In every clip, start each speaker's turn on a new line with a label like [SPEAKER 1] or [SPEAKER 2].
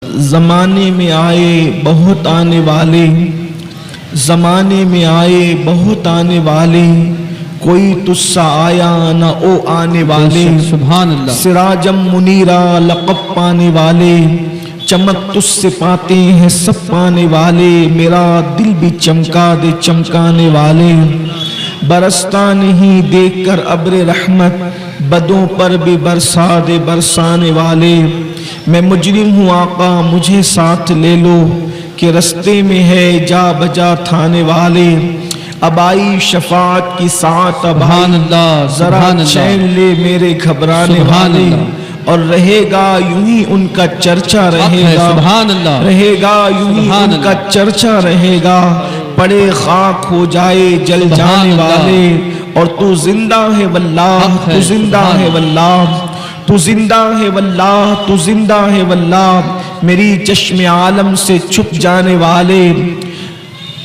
[SPEAKER 1] زمانے میں آئے بہت آنے والے، زمانے میں آئے بہت آنے والے، کوئی تجھ سا آیا نہ او آنے والے،
[SPEAKER 2] سبحان اللہ۔
[SPEAKER 1] سراجم منیرا لقب پانے والے، چمک تجھ سے پاتے ہیں سب پانے والے، میرا دل بھی چمکا دے چمکانے والے، برستا نہیں دیکھ کر ابر رحمت، بدوں پر بھی برسا دے برسانے والے، میں مجرم ہوں آقا مجھے ساتھ لے لو، کہ رستے میں ہے جا بجا تھانے والے، اب آئی شفاعت کی ساعت، اب ذرا چین لے میرے گھبرانے والے، اور رہے گا یوں ہی ان کا چرچا رہے گا، رہے گا یوں ہی ان کا چرچا رہے گا، پڑے خاک ہو جائے جل جانے والے، اور تو زندہ ہے واللہ تو زندہ ہے واللہ تو زندہ ہے واللہ تو زندہ ہے واللہ، میری چشم عالم سے چھپ جانے والے،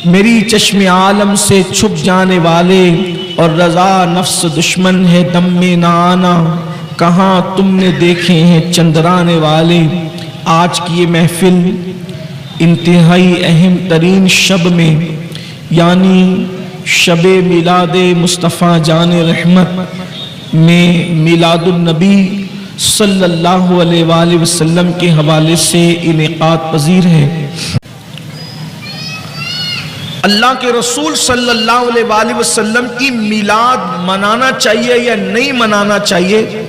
[SPEAKER 1] میری چشم عالم سے چھپ جانے والے، اور رضا نفس دشمن ہے دم میں نہ آنا، کہاں تم نے دیکھے ہیں چندرانے والے۔ آج کی یہ محفل انتہائی اہم ترین شب میں، یعنی شب میلاد مصطفیٰ جان رحمت میں میلاد النبی صلی اللہ علیہ وآلہ وسلم کے حوالے سے انعقاد پذیر ہے۔ اللہ کے رسول صلی اللہ علیہ وآلہ وسلم کی میلاد منانا چاہیے یا نہیں منانا چاہیے،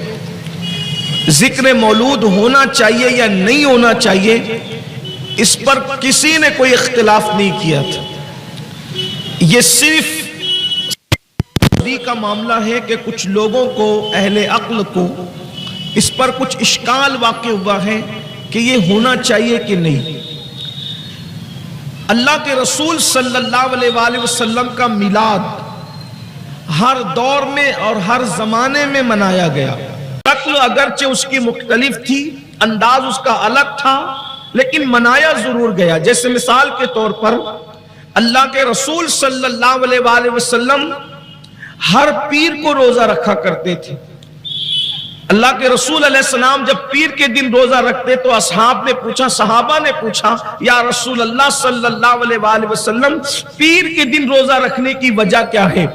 [SPEAKER 1] ذکر مولود ہونا چاہیے یا نہیں ہونا چاہیے، اس پر کسی نے کوئی اختلاف نہیں کیا تھا۔ یہ صرف کا معاملہ ہے کہ کچھ لوگوں کو، اہل عقل کو، اس پر کچھ اشکال واقع ہوا ہے کہ یہ ہونا چاہیے کہ نہیں۔ اللہ کے رسول صلی اللہ علیہ وآلہ وسلم کا میلاد ہر دور میں اور ہر زمانے میں منایا گیا، شکل اگرچہ اس کی مختلف تھی، انداز اس کا الگ تھا، لیکن منایا ضرور گیا۔ جیسے مثال کے طور پر اللہ کے رسول صلی اللہ علیہ وآلہ وسلم ہر پیر کو روزہ رکھا کرتے تھے۔ اللہ کے رسول علیہ السلام جب پیر کے دن روزہ رکھتے تو اصحاب نے پوچھا، صحابہ نے پوچھا، یا رسول اللہ صلی اللہ علیہ وآلہ وسلم پیر کے دن روزہ رکھنے کی وجہ کیا ہے؟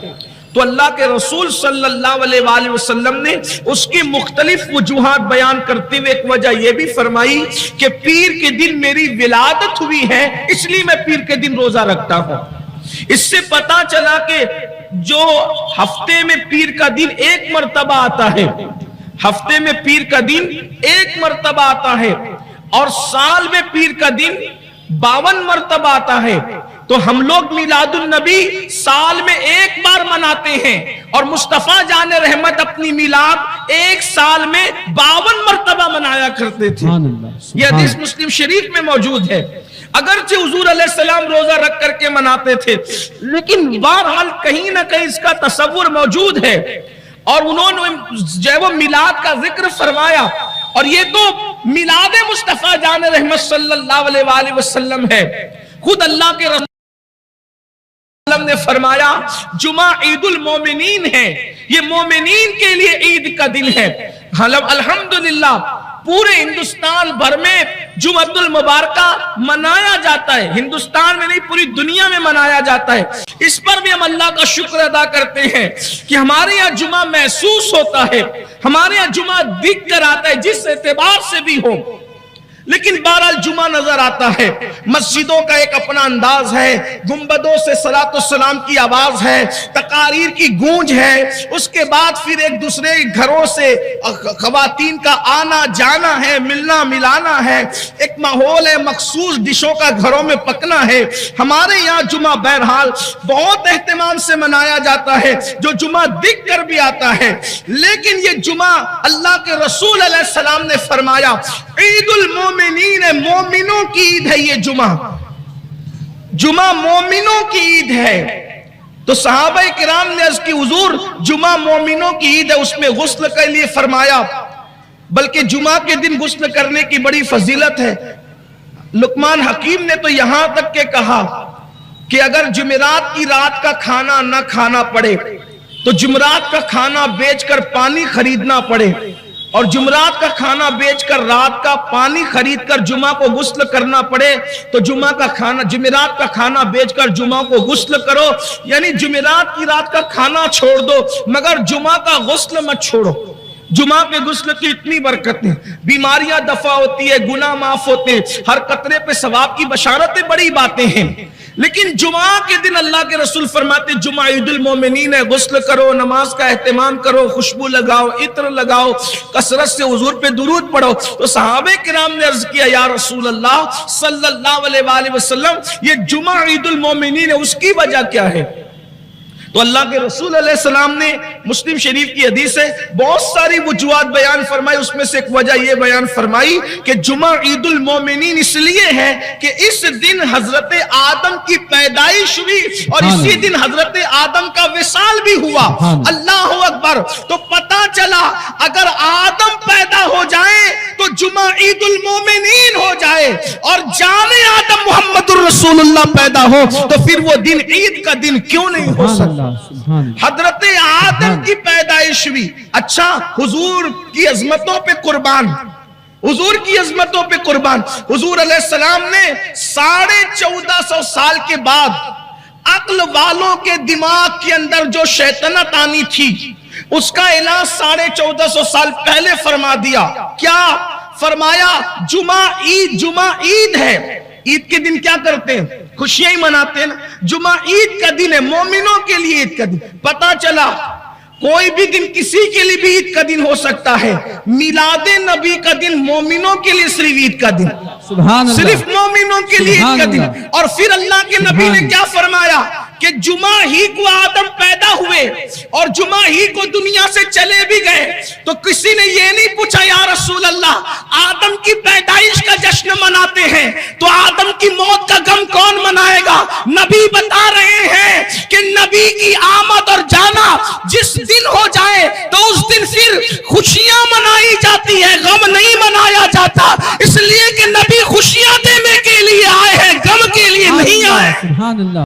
[SPEAKER 1] تو اللہ کے رسول صلی اللہ علیہ وآلہ وسلم نے اس کی مختلف وجوہات بیان کرتے ہوئے ایک وجہ یہ بھی فرمائی کہ پیر کے دن میری ولادت ہوئی ہے، اس لیے میں پیر کے دن روزہ رکھتا ہوں۔ اس سے پتا چلا کہ جو ہفتے میں پیر کا دن ایک مرتبہ آتا ہے، ہفتے میں پیر کا دن ایک مرتبہ آتا ہے، اور سال میں پیر کا دن 52 مرتبہ آتا ہے، تو ہم لوگ میلاد النبی سال میں ایک بار مناتے ہیں، اور مصطفیٰ جان رحمت اپنی میلاد ایک سال میں 52 مرتبہ منایا کرتے تھے۔ یہ حدیث مسلم شریف میں موجود ہے۔ اگرچہ حضور علیہ السلام روزہ رکھ کر کے مناتے تھے، لیکن بہرحال کہیں نہ کہیں اس کا تصور موجود ہے، اور انہوں نے جو ہے وہ میلاد کا ذکر فرمایا، اور یہ تو میلاد مصطفیٰ جان رحمت صلی اللہ علیہ وآلہ وسلم ہے۔ خود اللہ کے رسول نے فرمایا جمعہ عید المومنین ہے، یہ مومنین کے لیے عید کا دن ہے۔ الحمدللہ پورے ہندوستان بھر میں جمعۃ المبارکہ منایا جاتا ہے، ہندوستان میں نہیں پوری دنیا میں منایا جاتا ہے۔ اس پر بھی ہم اللہ کا شکر ادا کرتے ہیں کہ ہمارے یہاں جمعہ محسوس ہوتا ہے، ہمارے یہاں جمعہ دکھ کر آتا ہے، جس اعتبار سے بھی ہو، لیکن بہرحال جمعہ نظر آتا ہے۔ مسجدوں کا ایک اپنا انداز ہے، گنبدوں سے صلاۃ والسلام کی آواز ہے، تقاریر کی گونج ہے، اس کے بعد پھر ایک دوسرے گھروں سے خواتین کا آنا جانا ہے، ملنا ملانا ہے، ایک ماحول ہے، مخصوص ڈشوں کا گھروں میں پکنا ہے۔ ہمارے یہاں جمعہ بہرحال بہت اہتمام سے منایا جاتا ہے، جو جمعہ دیکھ کر بھی آتا ہے، لیکن یہ جمعہ اللہ کے رسول علیہ السلام نے فرمایا عید المومنین، مومنوں کی عید ہے یہ جمعہ، جمعہ مومنوں کی عید ہے۔ تو صحابہ کرام نے عرض کی حضور جمعہ مومنوں کی عید ہے، اس میں غسل کے لیے فرمایا، بلکہ جمعہ کے دن غسل کرنے کی بڑی فضیلت ہے۔ لقمان حکیم نے تو یہاں تک کہ کہا کہ اگر جمعرات کی رات کا کھانا نہ کھانا پڑے تو جمعرات کا کھانا بیچ کر پانی خریدنا پڑے اور جمعرات کا کھانا بیچ کر رات کا پانی خرید کر جمعہ کو غسل کرنا پڑے تو جمعرات کا کھانا بیچ کر جمعہ کو غسل کرو، یعنی جمعرات کی رات کا کھانا چھوڑ دو مگر جمعہ کا غسل مت چھوڑو۔ جمعہ کے غسل کی اتنی برکتیں، بیماریاں دفع ہوتی ہے، گناہ معاف ہوتے ہیں، ہر قطرے پہ ثواب کی بشارتیں، بڑی باتیں ہیں۔ لیکن جمعہ کے دن اللہ کے رسول فرماتے جمعہ عید المومنین ہے، غسل کرو، نماز کا اہتمام کرو، خوشبو لگاؤ، عطر لگاؤ، کثرت سے حضور پہ درود پڑھو۔ تو صحابہ کرام نے عرض کیا یا رسول اللہ صلی اللہ علیہ وآلہ وسلم یہ جمعہ عید المومنین ہے، اس کی وجہ کیا ہے؟ تو اللہ کے رسول علیہ السلام نے مسلم شریف کی حدیث ہے بہت ساری وجوہات بیان فرمائی، اس میں سے ایک وجہ یہ بیان فرمائی کہ جمعہ عید المومنین اس لیے ہے کہ اس دن حضرت آدم کی پیدائش ہوئی اور اسی دن حضرت آدم کا وصال بھی ہوا۔ اللہ اکبر۔ تو پتہ چلا اگر آدم پیدا ہو جائے تو جمعہ عید المومنین ہو جائے، اور جان آدم محمد الرسول اللہ پیدا ہو تو پھر وہ دن عید کا دن کیوں نہیں ہو سکتا؟ حضرت آدم کی پیدائش ہوئی، اچھا حضور کی عظمتوں پہ قربان، حضور کی عظمتوں پہ قربان، حضور علیہ السلام نے 1450 سال کے بعد عقل والوں کے دماغ کے اندر جو شیطنت آنی تھی اس کا علاج 1450 سال پہلے فرما دیا۔ کیا فرمایا؟ جمعہ عید ہے، عید کے دن کیا کرتے ہیں؟ خوشیاں ہی مناتے ہیں نا۔ جمعہ عید کا دن ہے، مومنوں کے لیے عید کا دن۔ پتا چلا کوئی بھی دن کسی کے لیے بھی عید کا دن ہو سکتا ہے، میلاد نبی کا دن مومنوں کے لیے صرف عید کا دن، صرف مومنوں کے لیے عید کا دن۔ اور پھر اللہ کے نبی نے کیا فرمایا کہ جمعہ ہی کو آدم پیدا ہوئے اور جمعہ ہی کو دنیا سے چلے بھی گئے، تو کسی نے یہ نہیں پوچھا یا رسول اللہ آدم کی پیدائش کا جشن مناتے ہیں تو آدم کی موت کا غم کون منائے گا؟ نبی بتا رہے ہیں کہ نبی کی آمد اور جانا جس دن ہو جائے تو اس دن پھر خوشیاں منائی جاتی ہے، غم نہیں منایا جاتا، اس لیے کہ نبی خوشیاں دینے کے لیے آئے ہیں، غم کے لیے نہیں آئے۔